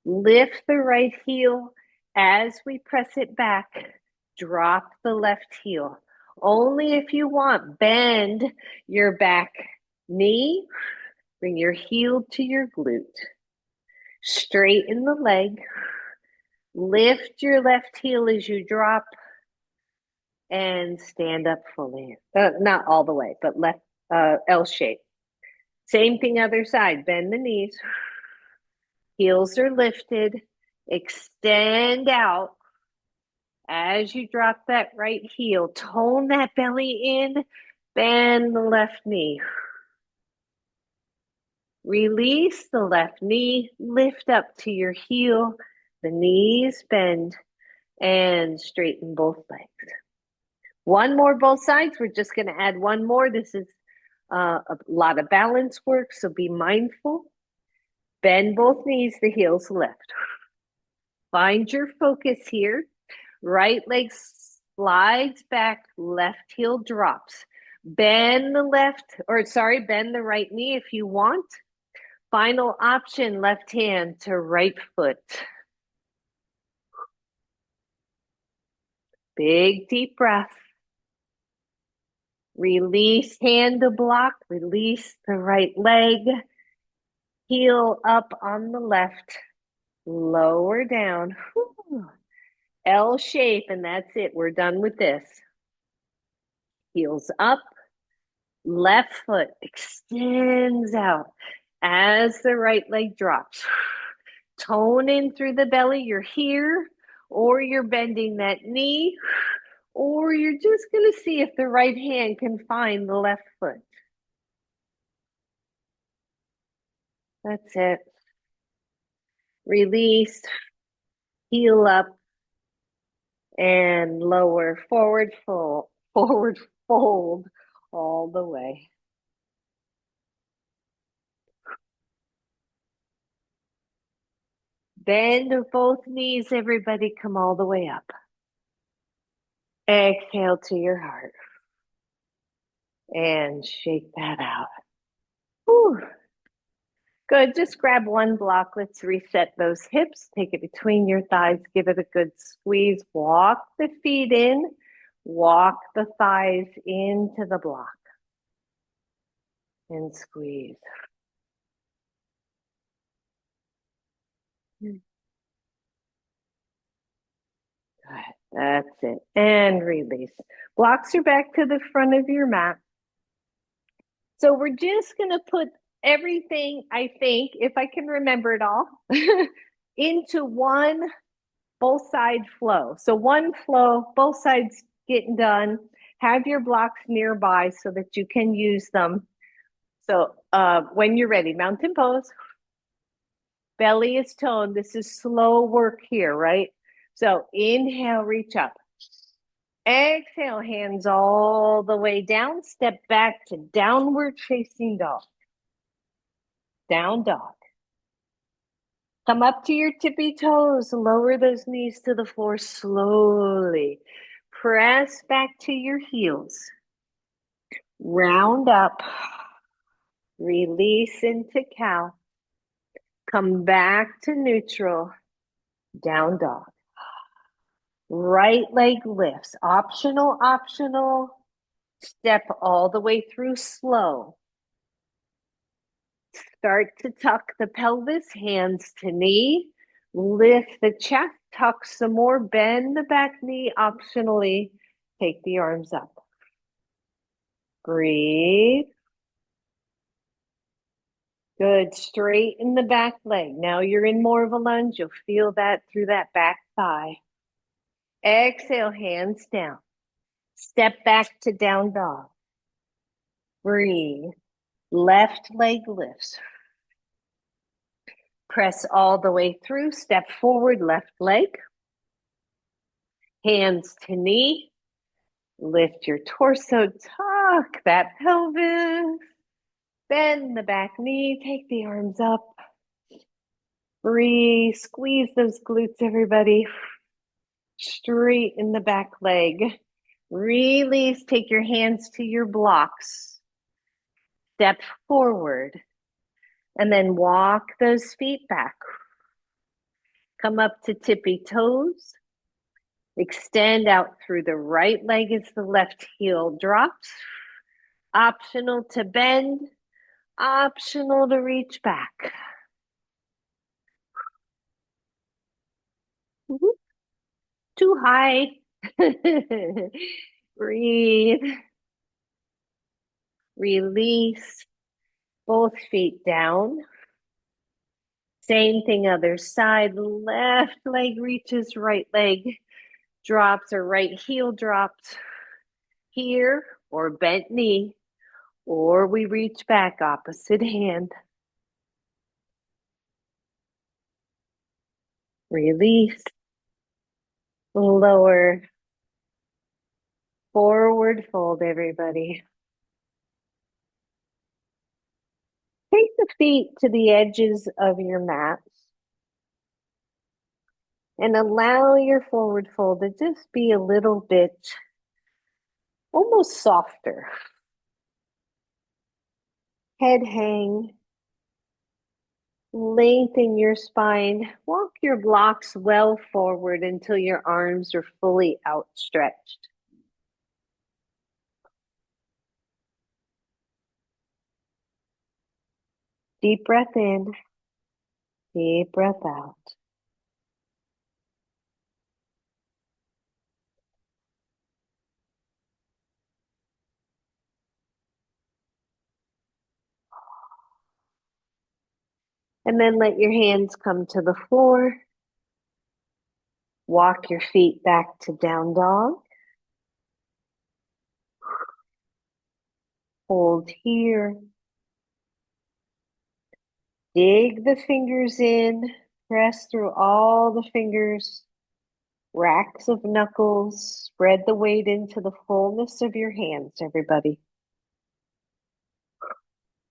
Lift the right heel as we press it back. Drop the left heel. Only if you want, bend your back knee. Bring your heel to your glute. Straighten the leg. Lift your left heel as you drop. And stand up fully. Not all the way, but left L shape. Same thing other side. Bend the knees. Heels are lifted. Extend out. As you drop that right heel, tone that belly in. Bend the left knee. Release the left knee. Lift up to your heel. The knees bend. And straighten both legs. One more both sides. We're just going to add one more. This is a lot of balance work, so be mindful. Bend both knees, the heels lift. Find your focus here. Right leg slides back, left heel drops. Bend the right knee if you want. Final option, left hand to right foot. Big deep breath. Release hand to block, release the right leg. Heel up on the left, lower down. L shape, and that's it. We're done with this. Heels up, left foot extends out as the right leg drops. Tone in through the belly. You're here, or you're bending that knee, or you're just going to see if the right hand can find the left foot. That's it. Release, heel up, and lower, forward fold all the way. Bend both knees, everybody, come all the way up. Exhale to your heart. And shake that out. Whew. Good, just grab one block. Let's reset those hips. Take it between your thighs. Give it a good squeeze. Walk the feet in. Walk the thighs into the block. And squeeze. Good, that's it. And release. Blocks are back to the front of your mat. So we're just going to put everything, I think, if I can remember it all, into one both side flow. So one flow, both sides getting done. Have your blocks nearby so that you can use them. So when you're ready, mountain pose. Belly is toned. This is slow work here, right? So inhale, reach up. Exhale, hands all the way down. Step back to downward facing dog. Down dog. Come up to your tippy toes. Lower those knees to the floor slowly. Press back to your heels. Round up. Release into cow. Come back to neutral. Down dog. Right leg lifts. Optional, optional. Step all the way through slow. Start to tuck the pelvis, hands to knee. Lift the chest, tuck some more, bend the back knee. Optionally, take the arms up. Breathe. Good. Straighten the back leg. Now you're in more of a lunge. You'll feel that through that back thigh. Exhale, hands down. Step back to down dog. Breathe. Left leg lifts. Press all the way through. Step forward, left leg. Hands to knee. Lift your torso. Tuck that pelvis. Bend the back knee. Take the arms up. Breathe. Squeeze those glutes, everybody. Straighten the back leg. Release. Take your hands to your blocks. Step forward. And then walk those feet back. Come up to tippy toes. Extend out through the right leg as the left heel drops. Optional to bend. Optional to reach back. Too high. Breathe. Release. Both feet down. Same thing, other side. Left leg reaches, right leg drops, or right heel drops. Here, or bent knee, or we reach back, opposite hand. Release. Lower. Forward fold, everybody. Take the feet to the edges of your mat and allow your forward fold to just be a little bit almost softer. Head hang. Lengthen your spine. Walk your blocks well forward until your arms are fully outstretched. Deep breath in. Deep breath out. And then let your hands come to the floor. Walk your feet back to down dog. Hold here. Dig the fingers in. Press through all the fingers. Racks of knuckles. Spread the weight into the fullness of your hands, everybody.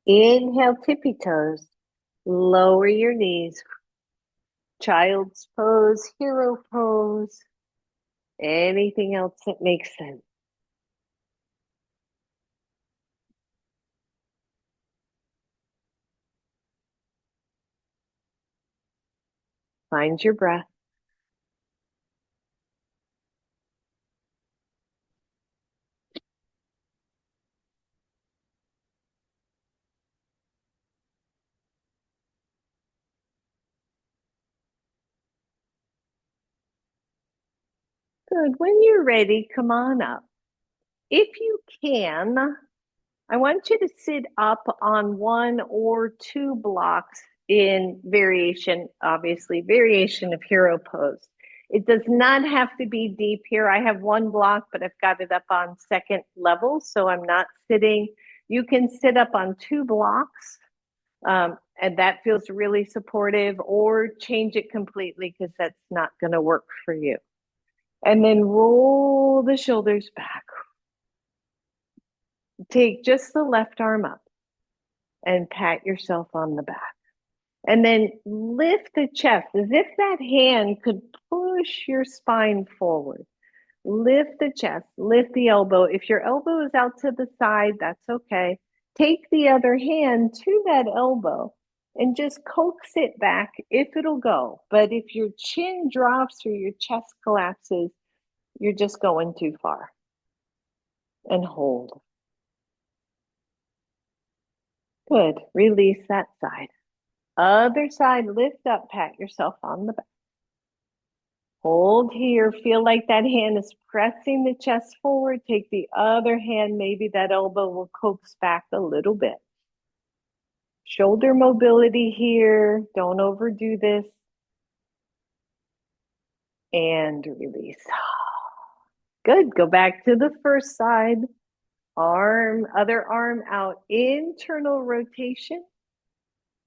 Inhale, tippy toes. Lower your knees. Child's pose, hero pose. Anything else that makes sense. Find your breath. Good. When you're ready, come on up. If you can, I want you to sit up on one or two blocks in variation, obviously, variation of hero pose. It does not have to be deep here. I have one block, but I've got it up on second level, so I'm not sitting. You can sit up on two blocks, and that feels really supportive, or change it completely because that's not going to work for you. And then roll the shoulders back. Take just the left arm up. and pat yourself on the back. And then lift the chest as if that hand could push your spine forward. Lift the chest, lift the elbow. If your elbow is out to the side, that's okay. Take the other hand to that elbow and just coax it back if it'll go. But if your chin drops or your chest collapses, you're just going too far. And hold. Good. Release that side. Other side, lift up, pat yourself on the back. Hold here. Feel like that hand is pressing the chest forward. Take the other hand. Maybe that elbow will coax back a little bit. Shoulder mobility here. Don't overdo this. And release. Good. Go back to the first side. Other arm out. Internal rotation.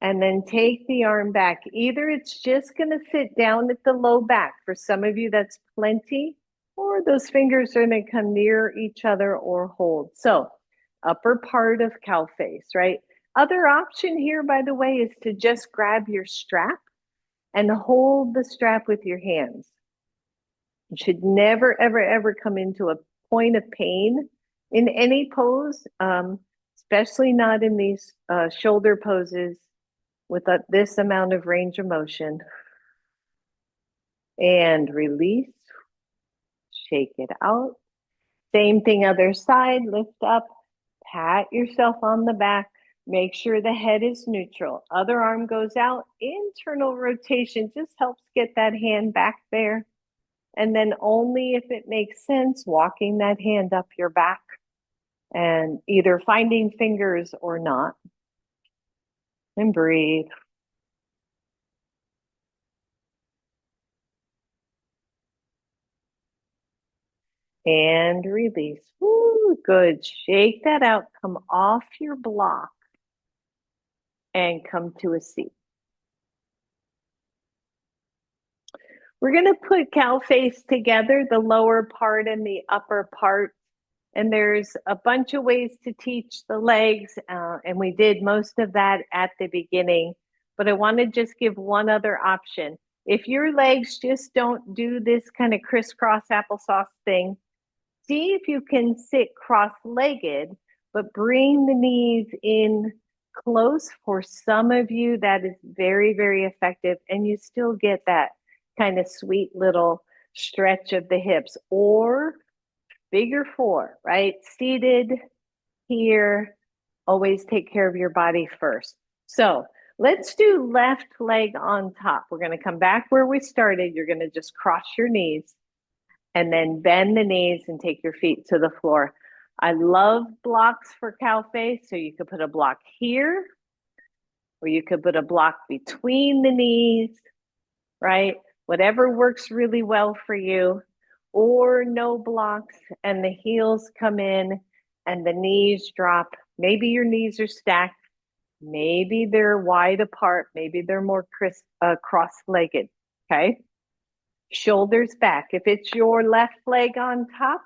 And then take the arm back. Either it's just going to sit down at the low back. For some of you, that's plenty. Or those fingers are going to come near each other or hold. So upper part of cow face, right? Other option here, by the way, is to just grab your strap and hold the strap with your hands. You should never, ever, ever come into a point of pain in any pose, especially not in these shoulder poses with this amount of range of motion. And release. Shake it out. Same thing, other side. Lift up. Pat yourself on the back. Make sure the head is neutral. Other arm goes out. Internal rotation just helps get that hand back there. And then only if it makes sense, walking that hand up your back and either finding fingers or not. And breathe. And release. Woo, good. Shake that out. Come off your block and come to a seat. We're going to put cow face together, the lower part and the upper part. And there's a bunch of ways to teach the legs. And we did most of that at the beginning. But I want to just give one other option. If your legs just don't do this kind of crisscross applesauce thing, see if you can sit cross-legged, but bring the knees in close. For some of you, that is very, very effective. And you still get that kind of sweet little stretch of the hips. Or figure four, right? Seated here. Always take care of your body first. So let's do left leg on top. We're going to come back where we started. You're going to just cross your knees and then bend the knees and take your feet to the floor. I love blocks for cow face. So you could put a block here, or you could put a block between the knees, right? Whatever works really well for you. Or no blocks and the heels come in and the knees drop. Maybe your knees are stacked. Maybe they're wide apart. Maybe they're more cross-legged, okay? Shoulders back. If it's your left leg on top,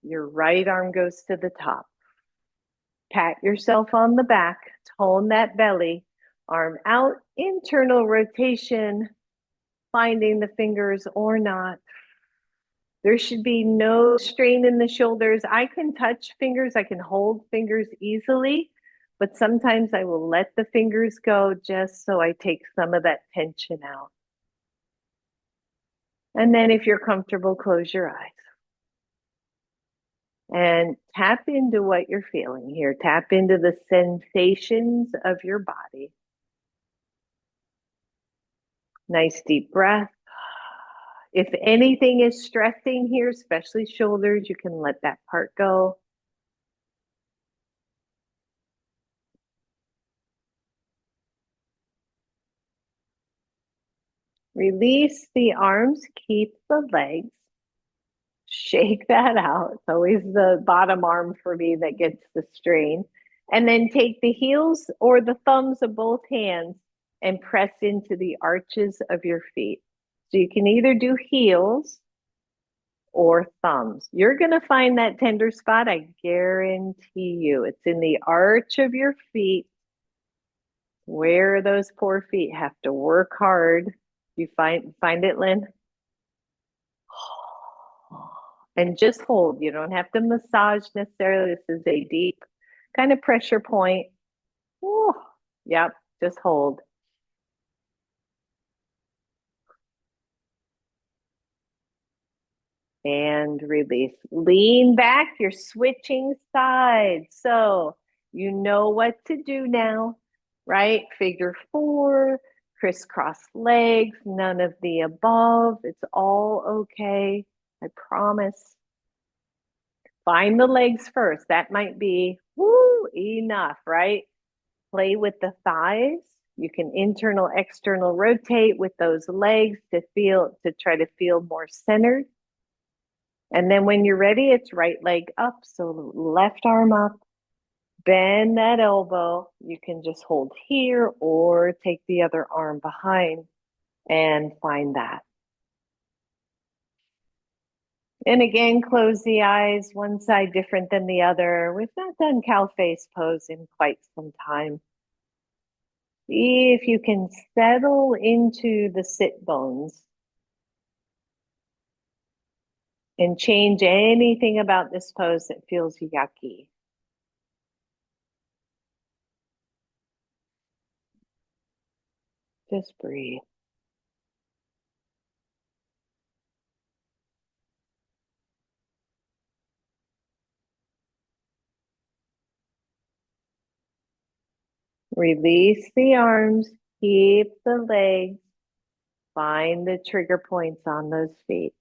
your right arm goes to the top. Pat yourself on the back. Tone that belly. Arm out. Internal rotation. Finding the fingers or not. There should be no strain in the shoulders. I can touch fingers. I can hold fingers easily, but sometimes I will let the fingers go just so I take some of that tension out. And then if you're comfortable, close your eyes. And tap into what you're feeling here. Tap into the sensations of your body. Nice deep breath. If anything is stressing here, especially shoulders, you can let that part go. Release the arms, keep the legs. Shake that out. It's always the bottom arm for me that gets the strain. And then take the heels or the thumbs of both hands and press into the arches of your feet. So you can either do heels or thumbs. You're going to find that tender spot. I guarantee you. It's in the arch of your feet. Where those poor feet have to work hard. You find it, Lynn? And just hold. You don't have to massage necessarily. This is a deep kind of pressure point. Ooh, yep, just hold. And release. Lean back. You're switching sides. So you know what to do now, right? Figure four, crisscross legs, none of the above. It's all okay. I promise. Find the legs first. That might be woo, enough, right? Play with the thighs. You can internal, external rotate with those legs to try to feel more centered. And then when you're ready, it's right leg up. So left arm up, bend that elbow. You can just hold here or take the other arm behind and find that. And again, close the eyes, one side different than the other. We've not done cow face pose in quite some time. See if you can settle into the sit bones and change anything about this pose that feels yucky. Just breathe. Release the arms, keep the legs, find the trigger points on those feet.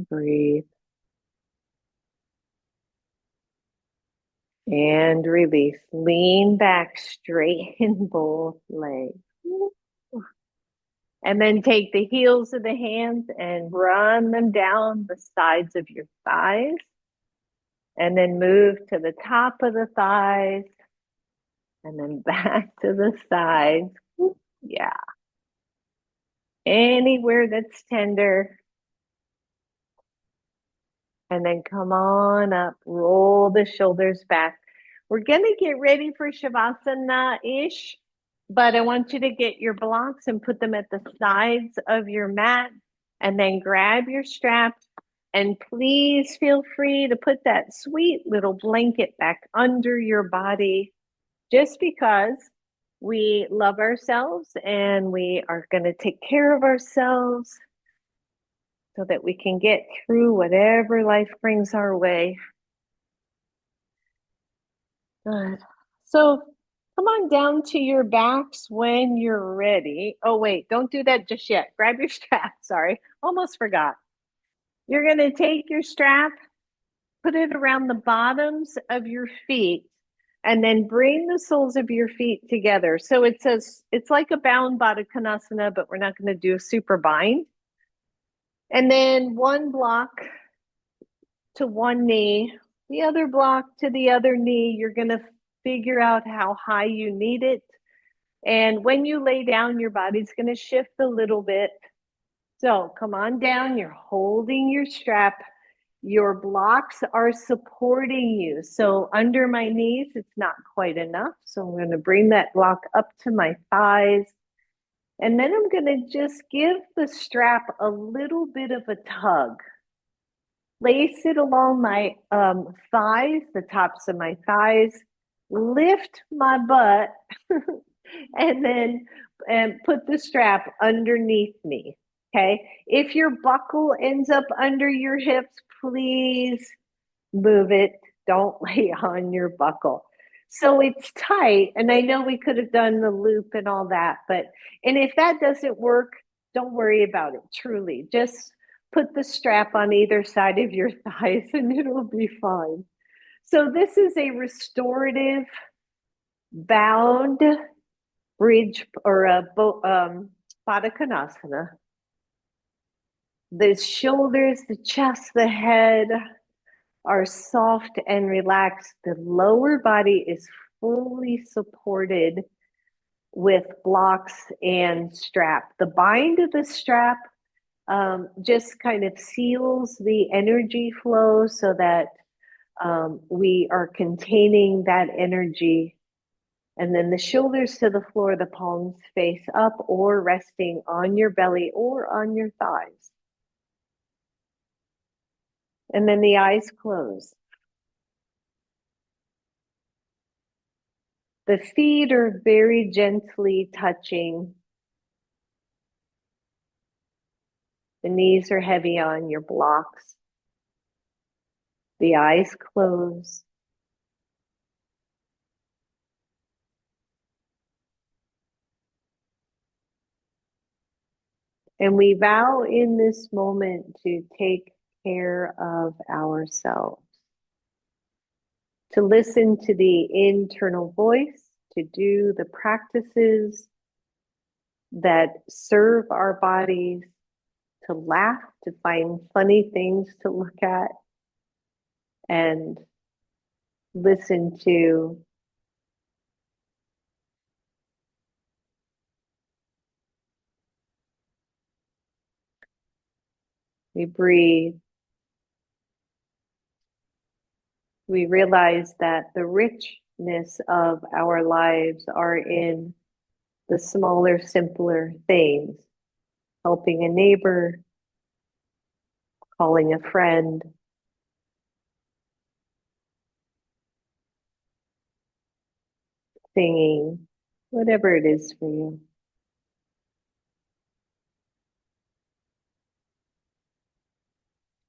Breathe and release. Lean back, straighten both legs. And then take the heels of the hands and run them down the sides of your thighs. And then move to the top of the thighs and then back to the sides. Yeah. Anywhere that's tender. And then come on up, roll the shoulders back. We're going to get ready for Shavasana-ish, but I want you to get your blocks and put them at the sides of your mat and then grab your strap. And please feel free to put that sweet little blanket back under your body just because we love ourselves and we are going to take care of ourselves so that we can get through whatever life brings our way. Good. So come on down to your backs when you're ready. Oh, wait, don't do that just yet. Grab your strap. Sorry, almost forgot. You're going to take your strap, put it around the bottoms of your feet, and then bring the soles of your feet together. So it's like a bound Baddha Konasana, but we're not going to do a super bind. And then one block to one knee, the other block to the other knee. You're going to figure out how high you need it. And when you lay down, your body's going to shift a little bit. So come on down. You're holding your strap. Your blocks are supporting you. So under my knees, it's not quite enough. So I'm going to bring that block up to my thighs. And then I'm going to just give the strap a little bit of a tug. Place it along my thighs, the tops of my thighs, lift my butt, and then put the strap underneath me. Okay. If your buckle ends up under your hips, please move it. Don't lay on your buckle. So it's tight. And I know we could have done the loop and all that, and if that doesn't work, don't worry about it. Truly, just put the strap on either side of your thighs and it'll be fine. So this is a restorative bound bridge or a Baddha Konasana. The shoulders, the chest, the head are soft and relaxed. The lower body is fully supported with blocks and strap. The bind of the strap just kind of seals the energy flow so that we are containing that energy. And then the shoulders to the floor, the palms face up or resting on your belly or on your thighs. And then the eyes close. The feet are very gently touching. The knees are heavy on your blocks. The eyes close. And we vow in this moment to take care of ourselves, to listen to the internal voice, to do the practices that serve our bodies, to laugh, to find funny things to look at, and listen to we breathe. We realize that the richness of our lives are in the smaller, simpler things, helping a neighbor, calling a friend, singing, whatever it is for you.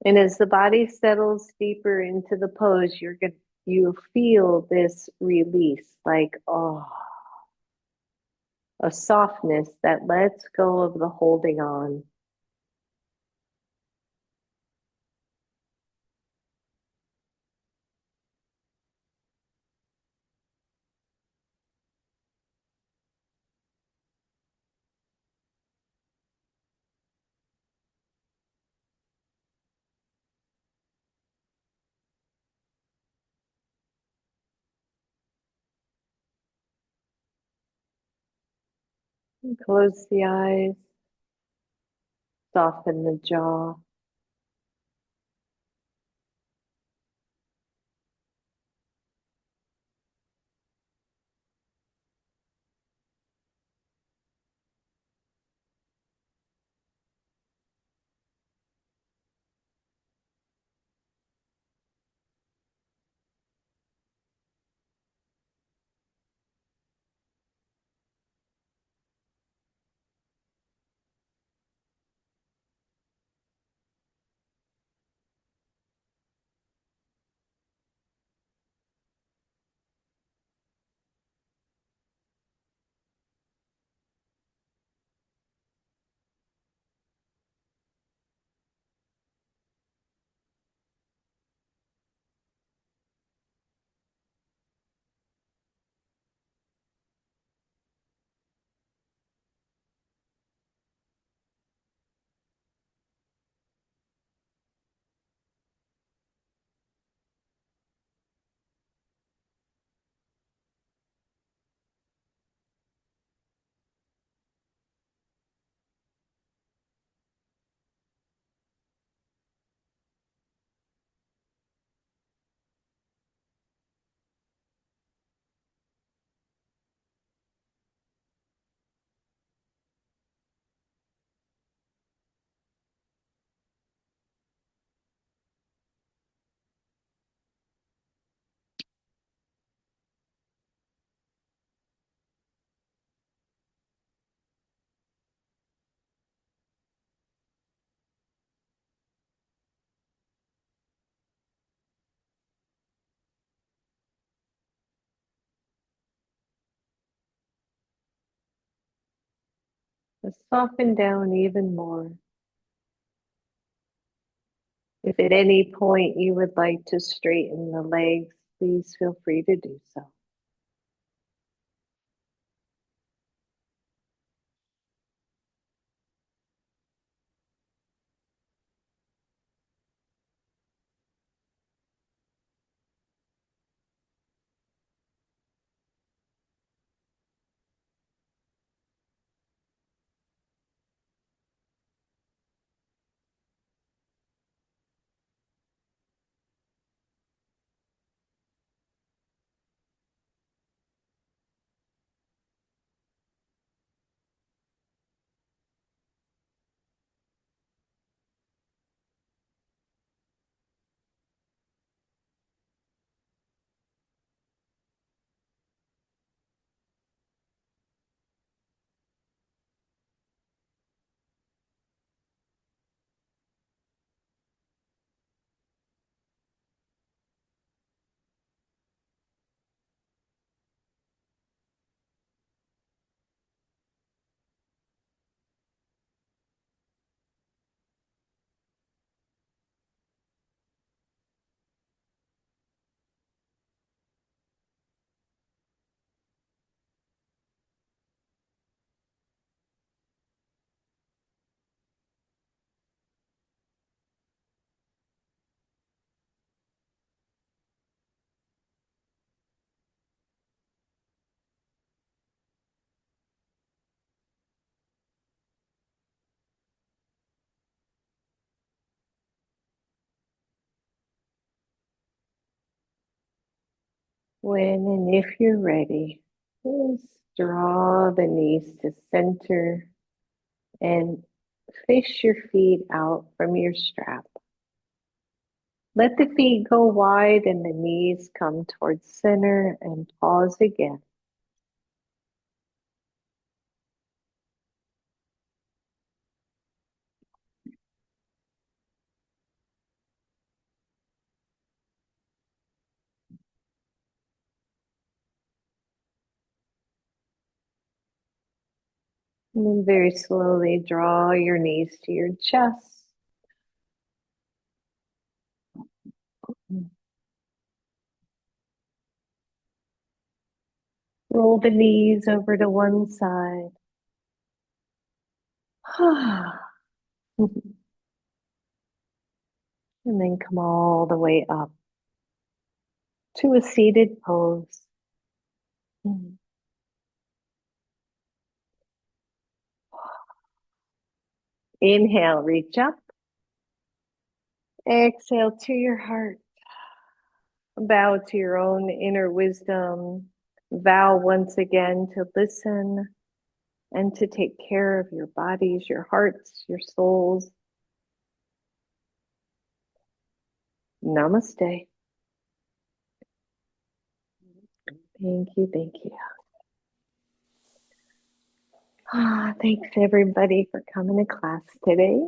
And as the body settles deeper into the pose, you feel this release, like, oh, a softness that lets go of the holding on. And close the eyes, soften the jaw. Just soften down even more. If at any point you would like to straighten the legs, please feel free to do so. When and if you're ready, just draw the knees to center and fish your feet out from your strap. Let the feet go wide and the knees come towards center and pause again. And then very slowly draw your knees to your chest. Roll the knees over to one side. And then come all the way up to a seated pose. Inhale, reach up. Exhale to your heart. Bow to your own inner wisdom. Vow once again to listen and to take care of your bodies, your hearts, your souls. Namaste. Thank you. Thank you. Thanks everybody for coming to class today.